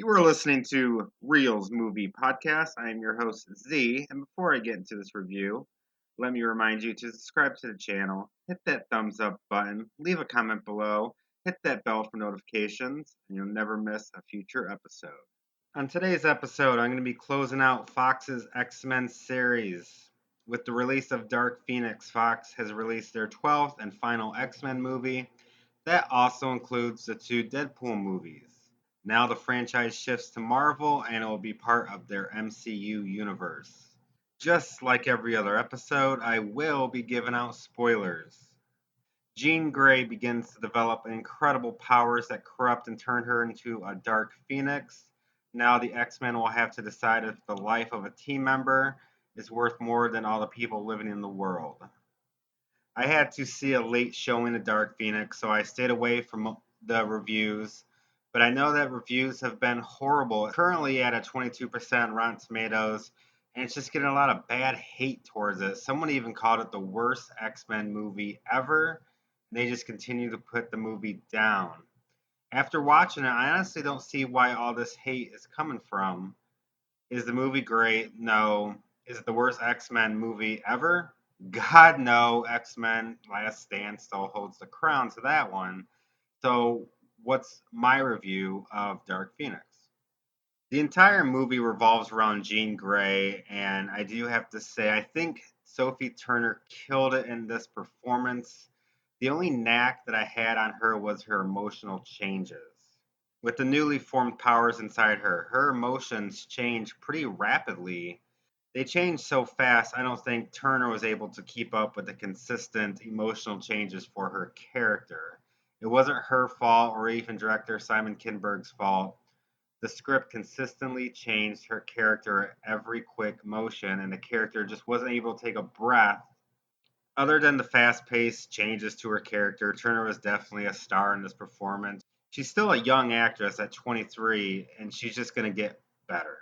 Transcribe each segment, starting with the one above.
You are listening to Reels Movie Podcast. I am your host, Z, and before I get into this review, let me remind you to subscribe to the channel, hit that thumbs up button, leave a comment below, hit that bell for notifications, and you'll never miss a future episode. On today's episode, I'm going to be closing out Fox's X-Men series. With the release of Dark Phoenix, Fox has released their 12th and final X-Men movie. That also includes the two Deadpool movies. Now the franchise shifts to Marvel and it will be part of their MCU universe. Just like every other episode, I will be giving out spoilers. Jean Grey begins to develop incredible powers that corrupt and turn her into a Dark Phoenix. Now the X-Men will have to decide if the life of a team member is worth more than all the people living in the world. I had to see a late showing of Dark Phoenix, so I stayed away from the reviews. But I know that reviews have been horrible. It's currently at a 22% Rotten Tomatoes, and it's just getting a lot of bad hate towards it. Someone even called it the worst X-Men movie ever. They just continue to put the movie down. After watching it, I honestly don't see why all this hate is coming from. Is the movie great? No. Is it the worst X-Men movie ever? God, no. X-Men Last Stand still holds the crown to that one. So, what's my review of Dark Phoenix? The entire movie revolves around Jean Grey, and I do have to say, I think Sophie Turner killed it in this performance. The only knack that I had on her was her emotional changes. With the newly formed powers inside her, her emotions change pretty rapidly. They change so fast, I don't think Turner was able to keep up with the consistent emotional changes for her character. It wasn't her fault or even director Simon Kinberg's fault. The script consistently changed her character at every quick motion, and the character just wasn't able to take a breath. Other than the fast paced changes to her character, Turner was definitely a star in this performance. She's still a young actress at 23, and she's just going to get better.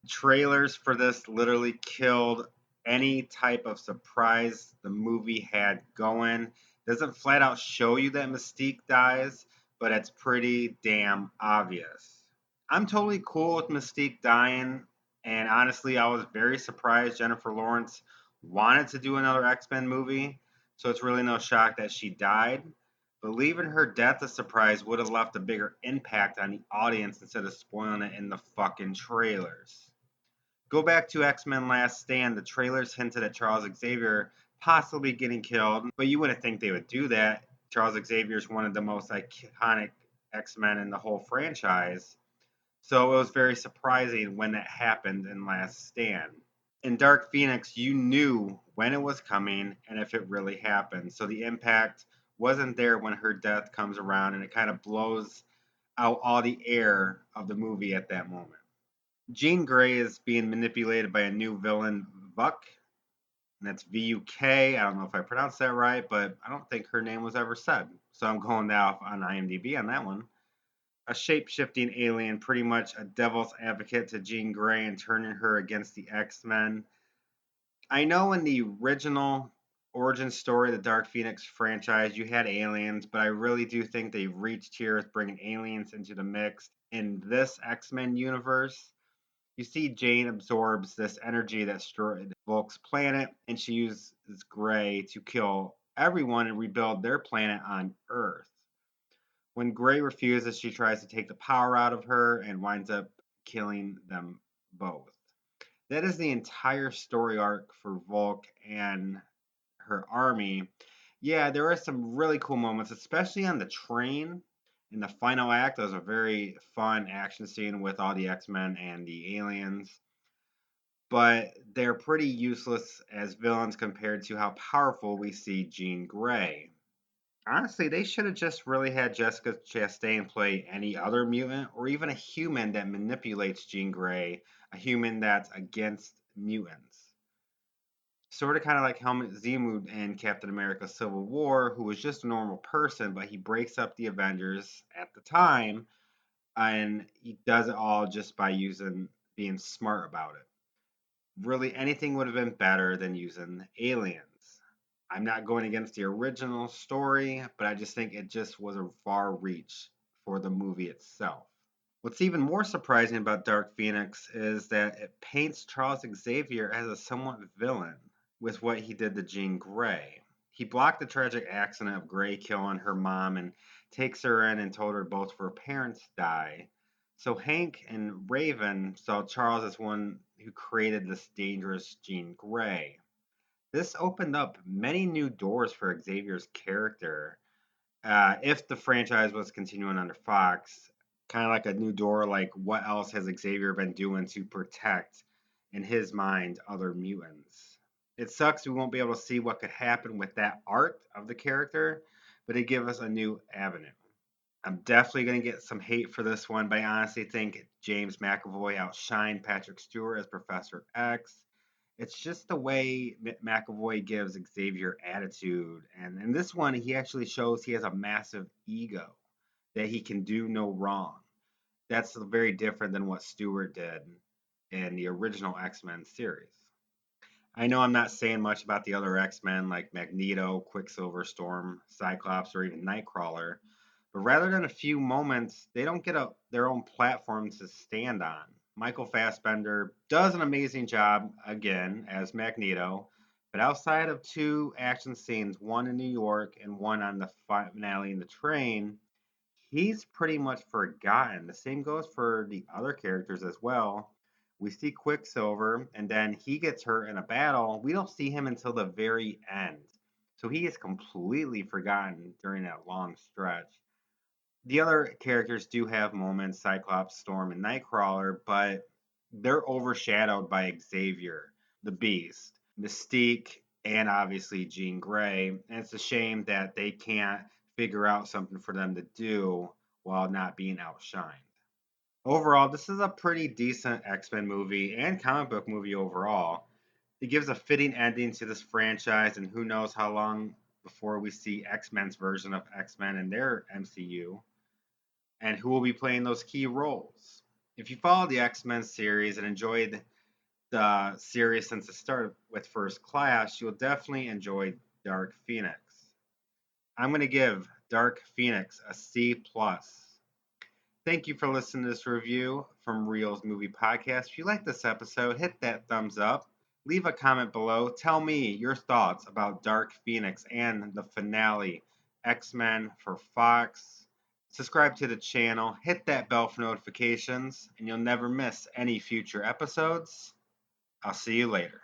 Trailers for this literally killed any type of surprise the movie had going. Doesn't flat out show you that Mystique dies, but it's pretty damn obvious. I'm totally cool with Mystique dying, and honestly, I was very surprised Jennifer Lawrence wanted to do another X-Men movie, so it's really no shock that she died. But leaving her death a surprise would have left a bigger impact on the audience instead of spoiling it in the fucking trailers. Go back to X-Men Last Stand. The trailers hinted at Charles Xavier possibly getting killed, but you wouldn't think they would do that. Charles Xavier is one of the most iconic X-Men in the whole franchise. So it was very surprising when that happened in Last Stand. In Dark Phoenix, you knew when it was coming and if it really happened. So the impact wasn't there when her death comes around, and it kind of blows out all the air of the movie at that moment. Jean Grey is being manipulated by a new villain, Vuk, and that's VUK. I don't know if I pronounced that right, but I don't think her name was ever said. So I'm going off on IMDb on that one. A shape shifting alien, pretty much a devil's advocate to Jean Grey and turning her against the X Men. I know in the original origin story, the Dark Phoenix franchise, you had aliens, but I really do think they've reached here with bringing aliens into the mix. In this X Men universe, you see Jane absorbs this energy that destroyed Volk's planet, and she uses Grey to kill everyone and rebuild their planet on Earth. When Grey refuses, she tries to take the power out of her and winds up killing them both. That is the entire story arc for Volk and her army. Yeah, there are some really cool moments, especially on the train in the final act. That was a very fun action scene with all the X-Men and the aliens, but they're pretty useless as villains compared to how powerful we see Jean Grey. Honestly, they should have just really had Jessica Chastain play any other mutant or even a human that manipulates Jean Grey, a human that's against mutants. Sort of kind of like Helmut Zemo in Captain America Civil War, who was just a normal person, but he breaks up the Avengers at the time, and he does it all just by using being smart about it. Really, anything would have been better than using aliens. I'm not going against the original story, but I just think it just was a far reach for the movie itself. What's even more surprising about Dark Phoenix is that it paints Charles Xavier as a somewhat villain with what he did to Jean Grey. He blocked the tragic accident of Grey killing her mom and takes her in and told her both of her parents die. So Hank and Raven saw Charles as one who created this dangerous Jean Grey. This opened up many new doors for Xavier's character. If the franchise was continuing under Fox, kind of like a new door, like what else has Xavier been doing to protect, in his mind, other mutants? It sucks we won't be able to see what could happen with that art of the character, but it gives us a new avenue. I'm definitely going to get some hate for this one, but I honestly think James McAvoy outshined Patrick Stewart as Professor X. It's just the way McAvoy gives Xavier attitude. And in this one, he actually shows he has a massive ego, that he can do no wrong. That's very different than what Stewart did in the original X Men series. I know I'm not saying much about the other X Men like Magneto, Quicksilver, Storm, Cyclops, or even Nightcrawler, but rather than a few moments, they don't get their own platform to stand on. Michael Fassbender does an amazing job, again, as Magneto, but outside of two action scenes, one in New York and one on the finale in the train, he's pretty much forgotten. The same goes for the other characters as well. We see Quicksilver, and then he gets hurt in a battle. We don't see him until the very end. So he is completely forgotten during that long stretch. The other characters do have moments, Cyclops, Storm, and Nightcrawler, but they're overshadowed by Xavier, the Beast, Mystique, and obviously Jean Grey. And it's a shame that they can't figure out something for them to do while not being outshined. Overall, this is a pretty decent X Men movie and comic book movie overall. It gives a fitting ending to this franchise, and who knows how long before we see X Men's version of X Men in their MCU and who will be playing those key roles. If you follow the X Men series and enjoyed the series since it started with First Class, you'll definitely enjoy Dark Phoenix. I'm going to give Dark Phoenix a C plus. Thank you for listening to this review from Reels Movie Podcast. If you like this episode, hit that thumbs up. Leave a comment below. Tell me your thoughts about Dark Phoenix and the finale, X Men for Fox. Subscribe to the channel, hit that bell for notifications, and you'll never miss any future episodes. I'll see you later.